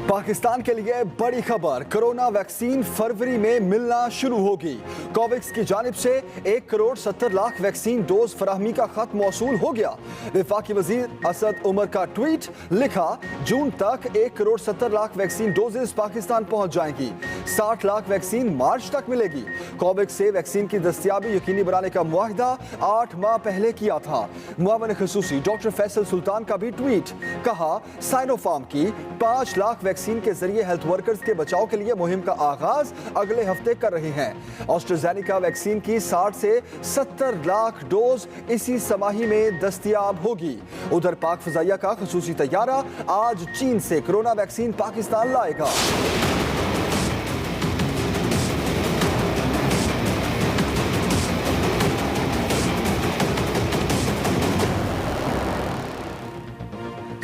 पाकिस्तान के लिए बड़ी खबर, कोरोना वैक्सीन फरवरी में मिलना शुरू होगी। कोवैक्स की जानिब से 1,70,00,000 वैक्सीन डोज फराहमी का खत मौसूल हो गया। वफाकी वजीर असद उमर का ट्वीट, लिखा जून तक 1,70,00,000 वैक्सीन डोजेस पाकिस्तान पहुंच जाएंगी। 60 लाख वैक्सीन मार्च तक मिलेगी। कोवैक्स से वैक्सीन की दस्तयाबी यकीनी बनाने का मुआहदा 8 माह पहले किया था। मुआवन खसूसी डॉक्टर फैसल सुल्तान का भी ट्वीट, कहा साइनोफार्म की 5 लाख वैक्सीन के जरिए हेल्थ वर्कर्स के बचाव के लिए मुहिम का आगाज अगले हफ्ते कर रहे हैं। ऑस्ट्राजेनेका वैक्सीन की 60 से 70 लाख डोज इसी समाही में दस्तयाब होगी। उधर पाक फजाइया का खसूसी तैयारा आज चीन से कोरोना वैक्सीन पाकिस्तान लाएगा।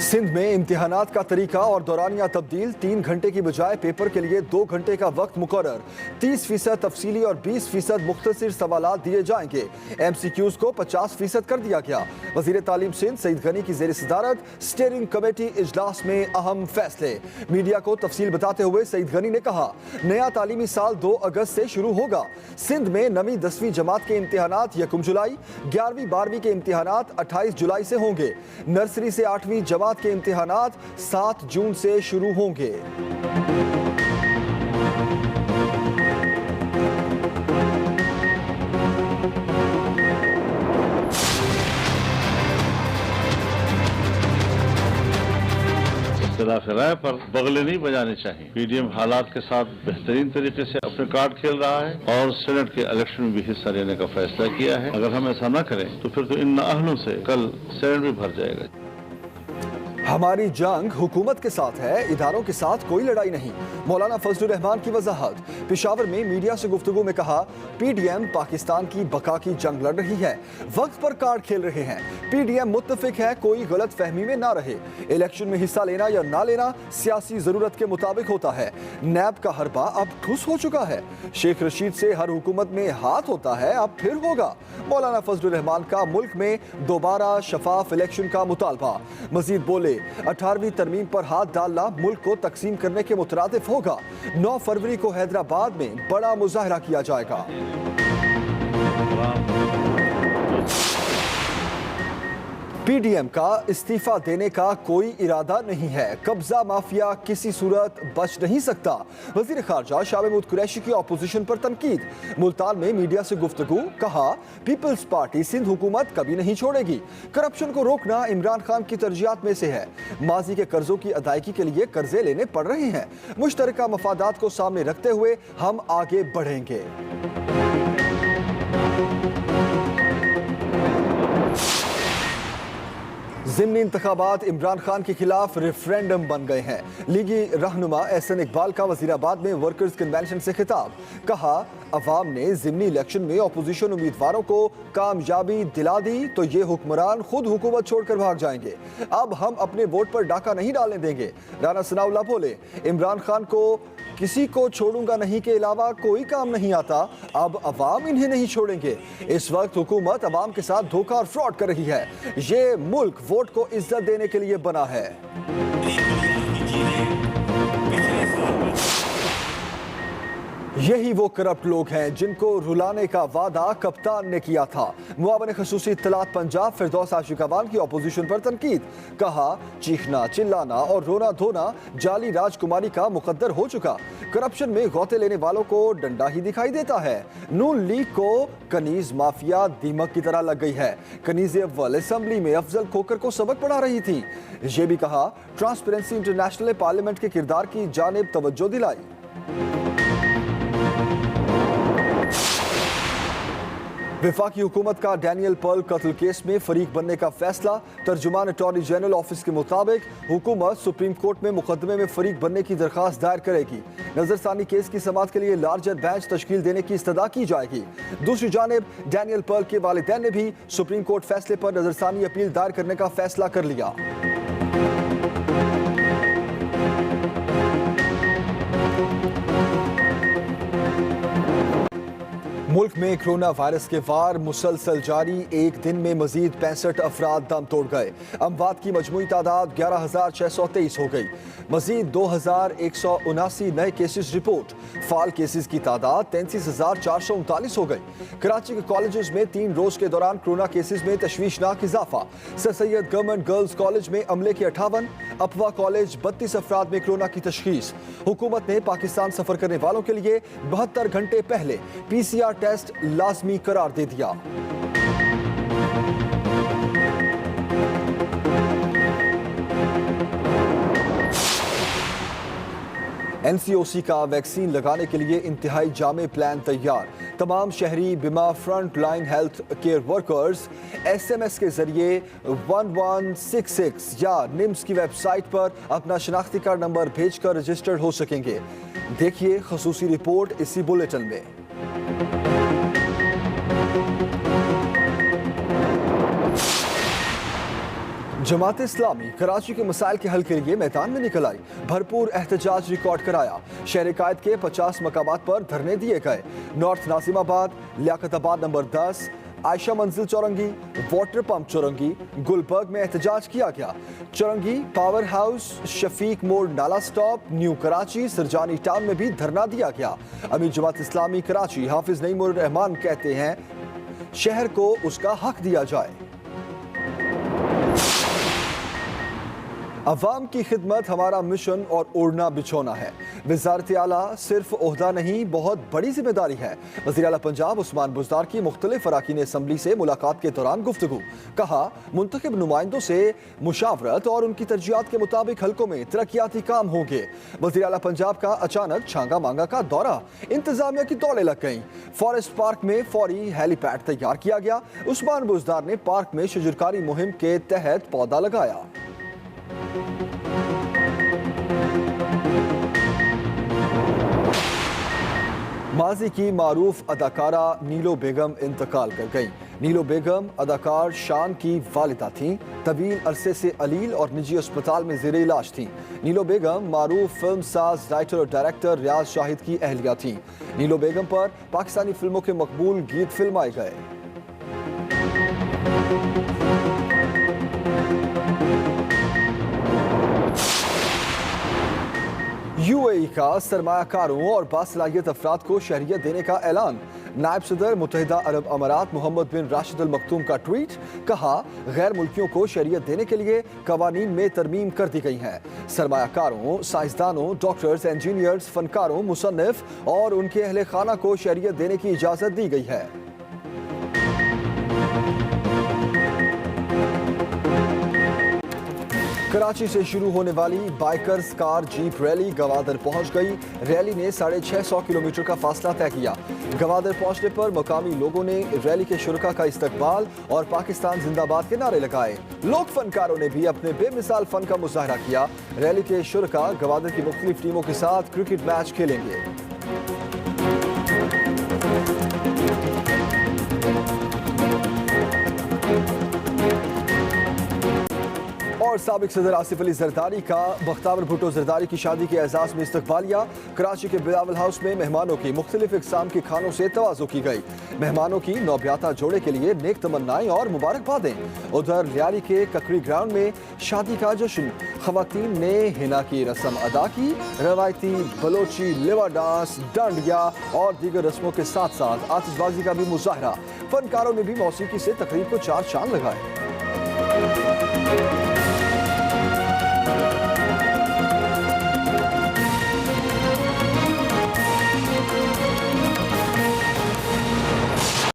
सिंध में इम्तिहानात का तरीका और दौरानिया तब्दील, 3 घंटे की बजाय पेपर के लिए 2 घंटे का वक्त मुकर्रर। 30% तफसीली और 20% मुख्तसर सवालात दिए जाएंगे। MCQs को 50% कर दिया गया। वजीर तालीम सिंध सईद गनी की जेर सदारत स्टीयरिंग कमेटी इजलास में अहम फैसले। मीडिया को तफसील बताते हुए सईद गनी ने कहा, नया तालीमी साल 2 अगस्त से शुरू होगा। सिंध में 9वीं 10वीं जमात के इम्तिहानात 1 जुलाई, 11वीं 12वीं के इम्तिहानात 28 जुलाई से होंगे। नर्सरी से 8वीं जमात के इम्तिहानात 7 जून से शुरू होंगे। इख्तिलाफ राय पर बगले नहीं बजाने चाहिए। PDM हालात के साथ बेहतरीन तरीके से अपने कार्ड खेल रहा है और सेनेट के इलेक्शन में भी हिस्सा लेने का फैसला किया है। अगर हम ऐसा न करें तो फिर तो इन नाअहलों से कल सेनेट भी भर जाएगा। हमारी जंग हुकूमत के साथ है, इदारों के साथ कोई लड़ाई नहीं। मौलाना फजलुर रहमान की वजाहत। पेशावर में मीडिया से गुफ्तगू में कहा, PDM पाकिस्तान की बका की जंग लड़ रही है, वक्त पर कार्ड खेल रहे हैं। PDM मुत्तफिक है, कोई गलत फहमी में ना रहे। इलेक्शन में हिस्सा लेना या ना लेना सियासी जरूरत के मुताबिक होता है। नैब का हरबा अब ठुस हो चुका है। शेख रशीद से हर हुकूमत में हाथ होता है, अब फिर होगा। मौलाना फजलुर रहमान का मुल्क में दोबारा शफाफ इलेक्शन का मुतालबा। मजीद बोले, 18वीं तरमीम पर हाथ डालना मुल्क को तकसीम करने के मुतरादिफ होगा। 9 फरवरी को हैदराबाद में बड़ा मुजाहरा किया जाएगा। PDM का इस्तीफा देने का कोई इरादा नहीं है। कब्जा माफिया किसी सूरत बच नहीं सकता। वजीर खारजा शाह महमूद कुरैशी की अपोजिशन पर तनकीद। मुल्तान में मीडिया से गुफ्तगू, कहा पीपल्स पार्टी सिंध हुकूमत कभी नहीं छोड़ेगी। करप्शन को रोकना इमरान खान की तरजीहात में से है। माजी के कर्जों की अदायगी के लिए कर्जे लेने पड़ रहे हैं। मुश्तरका मफादात को सामने रखते हुए हम आगे बढ़ेंगे। ज़िमनी इंतखाबात इमरान खान के खिलाफ रेफरेंडम बन गए हैं। लीगी रहनुमा एहसन इकबाल का वजीराबाद में वर्कर्स कन्वेंशन से खिताब, कहा अवाम ने ज़िमनी इलेक्शन में अपोजिशन उम्मीदवारों को कामयाबी दिला दी तो ये हुक्मरान खुद हुकूमत छोड़कर भाग जाएंगे। अब हम अपने वोट पर डाका नहीं डालने देंगे। राना सनाउल्लाह बोले, इमरान खान को किसी को छोड़ूंगा नहीं के अलावा कोई काम नहीं आता। अब अवाम इन्हें नहीं छोड़ेंगे। इस वक्त हुकूमत अवाम के साथ धोखा और फ्रॉड कर रही है। ये मुल्क वोट को इज्जत देने के लिए बना है। यही वो करप्ट लोग हैं जिनको रुलाने का वादा कप्तान ने किया था। मुआवन खसूसी इत्तलात पंजाब फिरदौस आशिकावान की अपोजिशन पर तनकीद, कहा चीखना चिल्लाना और रोना धोना जाली राजकुमारी का मुकद्दर हो चुका। करप्शन में गौते लेने वालों को डंडा ही दिखाई देता है। नून लीग को कनीज माफिया दीमक की तरह लग गई है। कनीज अव्वल असेंबली में अफजल खोकर को सबक पढ़ा रही थी। ये भी कहा ट्रांसपेरेंसी इंटरनेशनल ने पार्लियामेंट के किरदार की जानिब तवज्जो दिलाई। वफाकी हुकूमत का डैनियल पर्ल कत्ल केस में फरीक बनने का फैसला। तर्जुमान अटॉर्नी जनरल ऑफिस के मुताबिक हुकूमत सुप्रीम कोर्ट में मुकदमे में फरीक बनने की दरखास्त दायर करेगी। नजरसानी केस की समाअत के लिए लार्जर बेंच तश्कील देने की इस्तदा की जाएगी। दूसरी जानिब डैनियल पर्ल के वालिदैन ने भी सुप्रीम कोर्ट फैसले पर नजरसानी अपील दायर करने का फैसला कर लिया। मुल्क में कोरोना वायरस के वार मुसलसल जारी। एक दिन में मजीद 65 अफराद दम तोड़ गए। अमवात की मजमूई तादाद 11,623 हो गई। मजीद 2,179 नए केसेस रिपोर्ट। फाल केसेस की तादाद 33,439 हो गई। कराची के कॉलेजेस में 3 रोज के दौरान कोरोना केसेस में तशवीशनाक इजाफा। Sir Syed government girls college में अमले के 58, अफवा कॉलेज 32 अफराद में कोरोना की तशखीस। हुकूमत ने पाकिस्तान सफर करने वालों के लिए 72 घंटे पहले PCR टेस्ट लाजमी करार दे दिया। NCOC का वैक्सीन लगाने के लिए इंतहाई जामे प्लान तैयार। तमाम शहरी बीमा front line health care workers SMS के जरिए 1166 या निम्स की वेबसाइट पर अपना शनाख्ती कार्ड नंबर भेजकर रजिस्टर्ड हो सकेंगे। देखिए खसूसी रिपोर्ट इसी बुलेटिन में। जमात इस्लामी कराची के मसाइल के हल के लिए मैदान में निकल आई। भरपूर एहतजाज रिकॉर्ड कराया। शहर कायद के 50 मकामात पर धरने दिए गए। नॉर्थ नाजिमाबाद, लियाकताबाद नंबर 10, आयशा मंजिल चौरंगी, वाटर पंप चौरंगी, गुलबर्ग में एहतजाज किया गया। चौरंगी, पावर हाउस, शफीक मोड़ नाला stop, new Karachi, Sarjani town में भी धरना दिया गया। अमीर जमात इस्लामी कराची हाफिज नईमुर रहमान कहते हैं शहर को उसका हक दिया जाए। अवाम की खिदमत हमारा मिशन और ओढ़ना बिछोना है। वज़ारत आला सिर्फ ओहदा नहीं, बहुत बड़ी जिम्मेदारी है। वज़ीर आला पंजाब उस्मान बुज़दार की मुख्तलिफ अराकीन असम्बली से मुलाकात के दौरान गुफ्तगू। कहा मुंतखब नुमाइंदों से मुशावरत और उनकी तरजीहात के मुताबिक हल्कों में तरक्याती काम होंगे। वज़ीर आला पंजाब का अचानक छांगा मांगा का दौरा। इंतजामिया की दौड़े लग गईं। फॉरेस्ट पार्क में फौरी हेलीपैड तैयार किया गया। उस्मान बुज़दार ने पार्क में शजरकारी मुहिम के तहत पौधा लगाया। माजी की मारूफ अदाकारा नीलो बेगम इंतकाल कर गई। नीलो बेगम अदाकार शान की वालिदा थीं। तवील अरसे से अलील और निजी अस्पताल में ज़ेरे इलाज थीं। नीलो बेगम मारूफ फिल्म साज, राइटर और डायरेक्टर रियाज शाहिद की अहलिया थीं। नीलो बेगम पर पाकिस्तानी फिल्मों के मकबूल गीत फिल्माए गए। UAE का सरमायाकारों और बासलाहियत अफराद को शहरियत देने का ऐलान। नायब सदर मुत्तहिदा अरब अमारात मोहम्मद बिन राशिद अल मखतूम का ट्वीट। कहा गैर मुल्कियों को शहरियत देने के लिए कवानीन में तरमीम कर दी गई हैं। सरमायाकारों, साइंसदानों, डॉक्टर्स, इंजीनियर्स, फनकारों, मुसन्निफ और उनके अहले खाना को शहरियत देने की इजाज़त दी गई है। कराची से शुरू होने वाली bikers car jeep rally Gwadar पहुंच गई। रैली ने 650 किलोमीटर का फासला तय किया। गवादर पहुंचने पर मकामी लोगों ने रैली के शुरका का इस्तकबाल और पाकिस्तान जिंदाबाद के नारे लगाए। लोक फनकारों ने भी अपने बेमिसाल फन का मुजाहरा किया। रैली के शुरका गवादर की मुख्तलिफ टीमों के साथ क्रिकेट मैच खेलेंगे। और साबिक सदर आसिफ अली जरदारी का बख्तावर भुट्टो जरदारी की शादी के एजाज में इस्तकबालिया। कराची के बिलावल हाउस में मेहमानों की मुख्तलिफ इकसाम के खानों से तवाज़ो की गई। मेहमानों की नौब्याता जोड़े के लिए नेक तमन्नाएं और मुबारकबादें। उधर लियारी के ककड़ी ग्राउंड में शादी का जश्न। खवातीन ने हिना की रस्म अदा की। रवायती बलोची लिवा डांस, डांडिया और दीगर रस्मों के साथ साथ आतिशबाजी का भी मुजाहरा। फनकारों ने भी मौसीकी से तकरीब को 4 चांद लगाए।